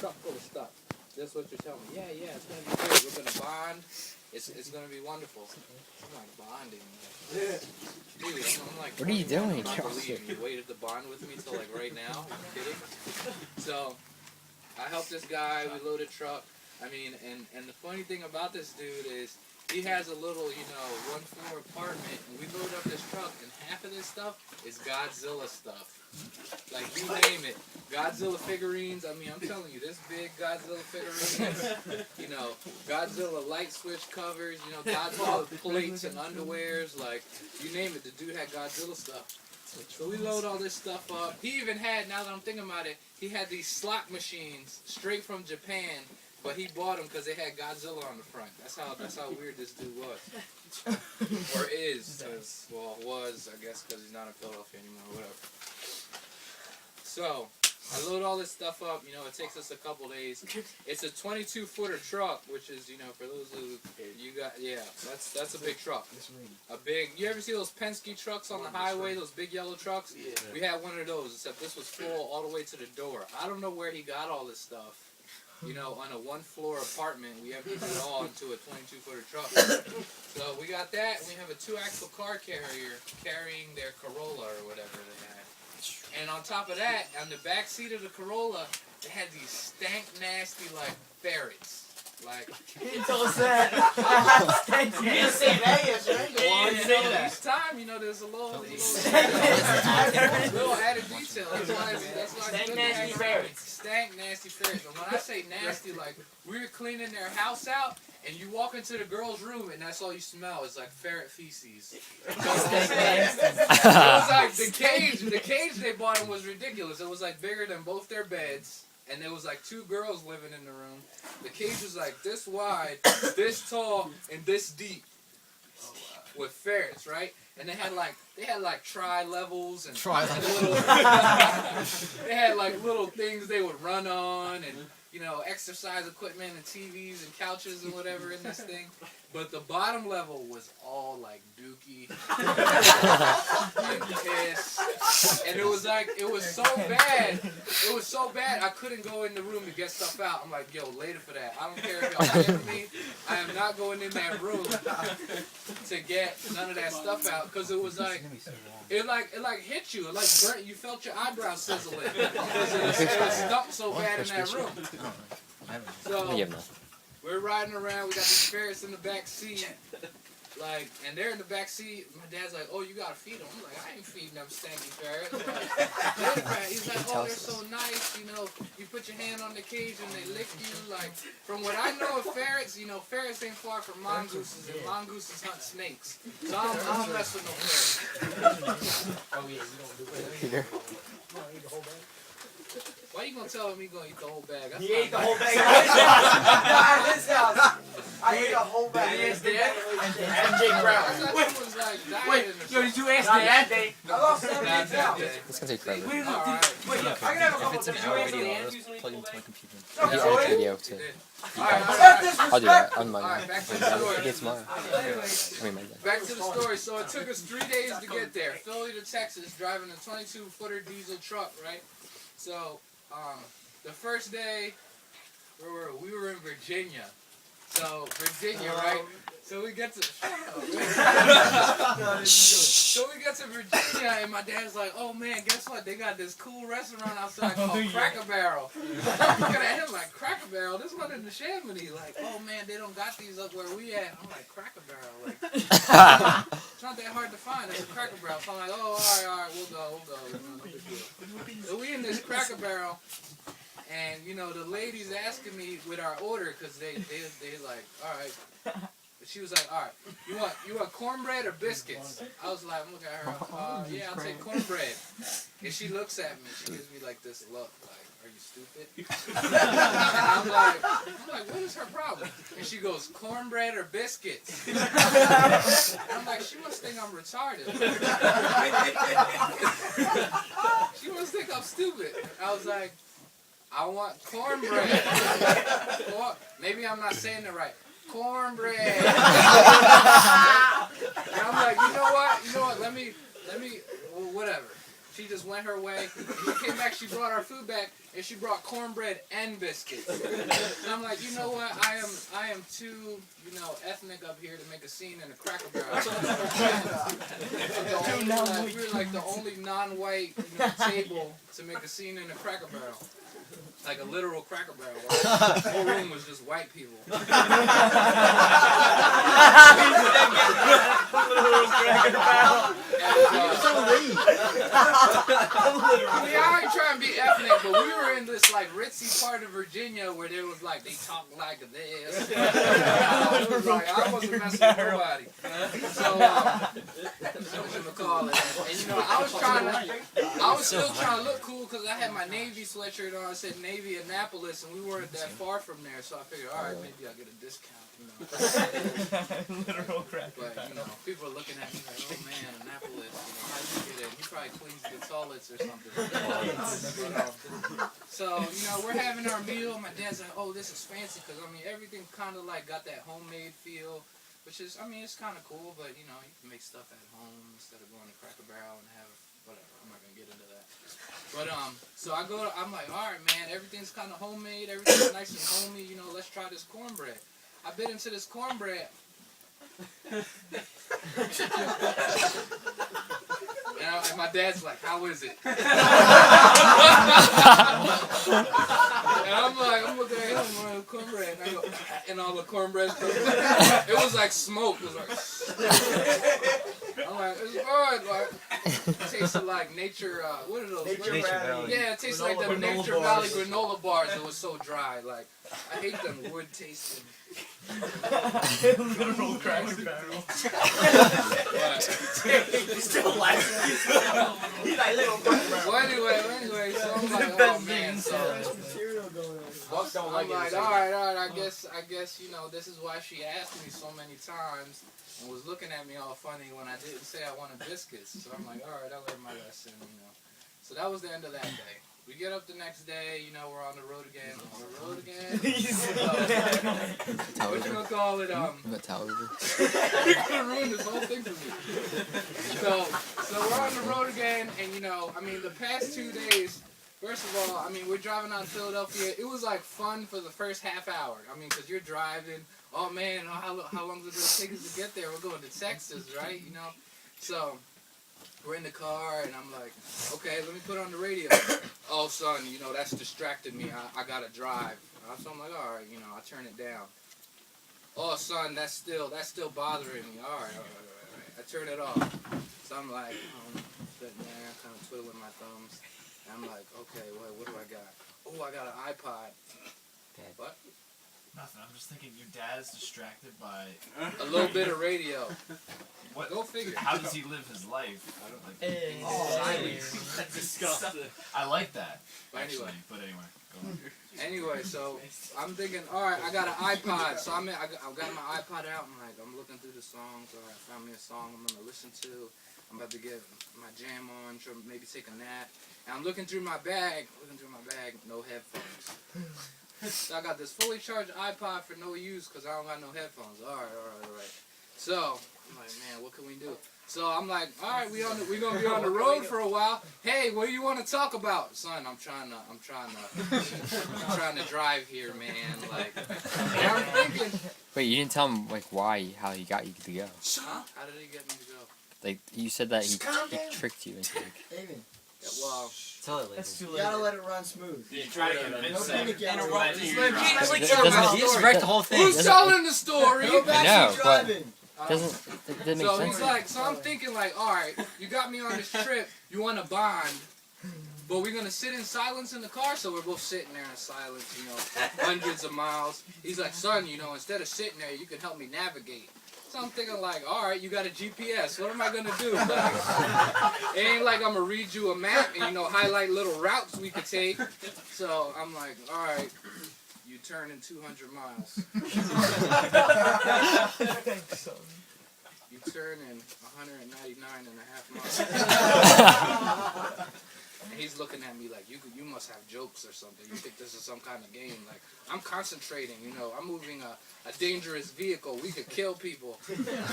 truck full of stuff. That's what you're telling me. Yeah, it's gonna be good. We're gonna bond. It's gonna be wonderful. I'm like bonding. Dude, I'm like. What are you doing? I can't believe you waited to bond with me till like right now. Are you kidding? So, I helped this guy. We loaded truck. I mean, and the funny thing about this dude is he has a little, one-floor apartment, and we load up this truck, and half of this stuff is Godzilla stuff. Like, you name it. Godzilla figurines. I mean, I'm telling you, this big Godzilla figurines, Godzilla light switch covers, Godzilla plates and underwears, like, you name it, the dude had Godzilla stuff. So we load all this stuff up. He even had, now that I'm thinking about it, he had these slot machines straight from Japan, but he bought them because they had Godzilla on the front. That's how weird this dude was. Or is. Was, I guess, because he's not in Philadelphia anymore, whatever. So, I load all this stuff up. It takes us a couple days. It's a 22-footer truck, which is, for those who that's a big truck. You ever see those Penske trucks on the highway, those big yellow trucks? Yeah. We had one of those, except this was full all the way to the door. I don't know where he got all this stuff. On a one-floor apartment, we emptied it all into a 22-footer truck. So we got that, and we have a 2-axle car carrier carrying their Corolla or whatever they had. And on top of that, on the back seat of the Corolla, they had these stank, nasty, ferrets. You told us that. You didn't say that yesterday. Each time, there's a little added detail. That's why stank, nasty ferrets. Stank, nasty ferrets. And when I say nasty, we were cleaning their house out, and you walk into the girl's room, and that's all you smell is ferret feces. It was like the cage they bought them was ridiculous. It was bigger than both their beds. And there was 2 girls living in the room. The cage was this wide, this tall, and this deep, with ferrets, right? And they had tri-levels and they had little things they would run on and exercise equipment and TVs and couches and whatever in this thing. But the bottom level was all dookie and piss. And it was so bad. It was so bad I couldn't go in the room to get stuff out. I'm like, yo, later for that. I don't care if y'all pay for me. I am not going in that room to get none of that stuff out because it was it hit you. It burnt. You felt your eyebrows sizzling because it stunk so bad in that room. So we're riding around. We got these ferrets in the back seat. And they're in the back seat. My dad's like, oh, you gotta feed them. I'm like, I ain't feeding them stanky ferrets. He's like, oh, they're so nice. You put your hand on the cage and they lick you. From what I know of ferrets, ferrets ain't far from mongooses, and mongooses hunt snakes. So I don't mess with no ferrets. Oh, yeah, you don't do it. Peter. Why you gonna tell him he gonna eat the whole bag? He ate the whole bag. At his house. I ate a whole bag. Yes, Dad. MJ Brown. Did you ask Dad? I lost 70 pounds. It's gonna take forever. Wait, I can have a couple If it's an of hour drinks. video, I'll just plug it into my computer. No, I'll Joey. edit the video too. I'll do that on my back to the story. It's tomorrow. I mean, my day. Back to the story. So it took us 3 days to get there. Philly to Texas, driving a 22-footer diesel truck, right? So, the first day, we were in Virginia. So, Virginia, right? So we get to Virginia, and my dad's like, "Oh man, guess what? They got this cool restaurant outside called Cracker Barrel." I'm looking at him like, "Cracker Barrel? This one in the Chamonix?" Like, "Oh man, they don't got these up where we at." I'm like, "Cracker Barrel? It's not that hard to find. It's a Cracker Barrel." So I'm like, "Oh, all right, we'll go." No big deal. So we in this Cracker Barrel. And, the lady's asking me with our order, because they like, all right. She was like, all right, you want cornbread or biscuits? I was like, I'm looking at her, yeah, I'll take cornbread. And she looks at me, she gives me this look, are you stupid? And I'm like, what is her problem? And she goes, cornbread or biscuits? And I'm like, she must think I'm retarded. She must think I'm stupid. I was like, I want cornbread. Maybe I'm not saying it right. Cornbread. And I'm like, you know what? Let me, whatever. She just went her way. She came back, she brought our food back, and she brought cornbread and biscuits. And I'm like, you know what? I am too, ethnic up here to make a scene in a Cracker Barrel. We were like the only non-white table to make a scene in a Cracker Barrel. Like a literal Cracker Barrel. Right? The whole room was just white people. I ain't trying to be ethnic, but we were in this like ritzy part of Virginia where there was like, they talk like this. I wasn't messing with nobody. So, call it. And I was still trying to look cool because I had my Navy sweatshirt on. It said Navy Annapolis, and we weren't that far from there. So I figured, all right, maybe I'll get a discount. Literal Cracker But people are looking at me like, oh man, Annapolis, how do you get it? He probably cleans the toilets or something. So, we're having our meal. My dad's like, oh, this is fancy because everything kind of like got that homemade feel, which is, it's kind of cool. But you can make stuff at home instead of going to Cracker Barrel and have whatever. I'm not gonna get into that. But so I'm like, all right, man, everything's kind of homemade. Everything's nice and homey. Let's try this cornbread. I bit into this cornbread. And my dad's like, how is it? And I'm looking at him wearing cornbread, and I go, and all the cornbread stuff. It was like smoke. It was like, I'm like, it's good. Like, it tasted like nature. What are those? Nature Valley. Yeah, it tastes like the Nature Valley granola bars. It was so dry. Like, I hate them wood tasting. Literal Cracker Barrel. Still laughing. He's like little Cracker Barrel. Well, anyway, so I'm like, oh man, so I'm like, all right, I guess, this is why she asked me so many times and was looking at me all funny when I didn't say I wanted biscuits. So I'm like, all right, I learned my lesson, So that was the end of that day. We get up the next day, we're on the road again. What you gonna call it? About towel over. You're gonna ruin this whole thing for me. So we're on the road again, and the past 2 days, first of all, we're driving out of Philadelphia. It was like fun for the first half hour. Because you're driving. Oh man, how long is it gonna take us to get there? We're going to Texas, right? So we're in the car, and I'm like, okay, let me put on the radio. Oh, son, that's distracted me. I gotta drive. So I'm like, all right, I turn it down. Oh, son, that's still bothering me. All right. I turn it off. So I'm like, sitting there, kind of twiddling my thumbs. And I'm like, okay, what do I got? Oh, I got an iPod. Okay. What? Nothing. I'm just thinking your dad is distracted by A little bit of radio. what? Go figure. How does he live his life? I don't like. That's disgusting. I like that. Actually, Anyway. but anyway, go on. Anyway, so I'm thinking, all right, I got an iPod. So I got my iPod out. I'm looking through the songs. All right, I found me a song I'm gonna listen to. I'm about to get my jam on, maybe take a nap. And I'm looking through my bag, no headphones. So I got this fully charged iPod for no use because I don't got no headphones. All right. So I'm like, man, what can we do? So I'm like, all right, we're gonna be on the road for a while. Hey, what do you want to talk about, son? I'm trying to drive here, man. Like, and I'm thinking. Wait, you didn't tell him how he got you to go. Huh? How did he get me to go? Like you said that he tricked you into David, Yeah, well, tell it later. That's too you late. gotta let it run smooth. You try to convince him. Interrupt me. He just wrecked the whole thing. who's telling the story? Go back know, to but- driving. That didn't make So sense. he's like, so I'm thinking like, all right, you got me on this trip, you want to bond, but we're gonna sit in silence in the car. So we're both sitting there in silence, hundreds of miles. He's like, son, instead of sitting there, you can help me navigate. So I'm thinking like, all right, you got a GPS. What am I gonna do? Like, it ain't like I'm gonna read you a map and highlight little routes we could take. So I'm like, all right. You turn in 200 miles. You turn in 199 and a half miles. And he's looking at me like, you must have jokes or something. You think this is some kind of game. Like, I'm concentrating, I'm moving a dangerous vehicle. We could kill people. Yeah,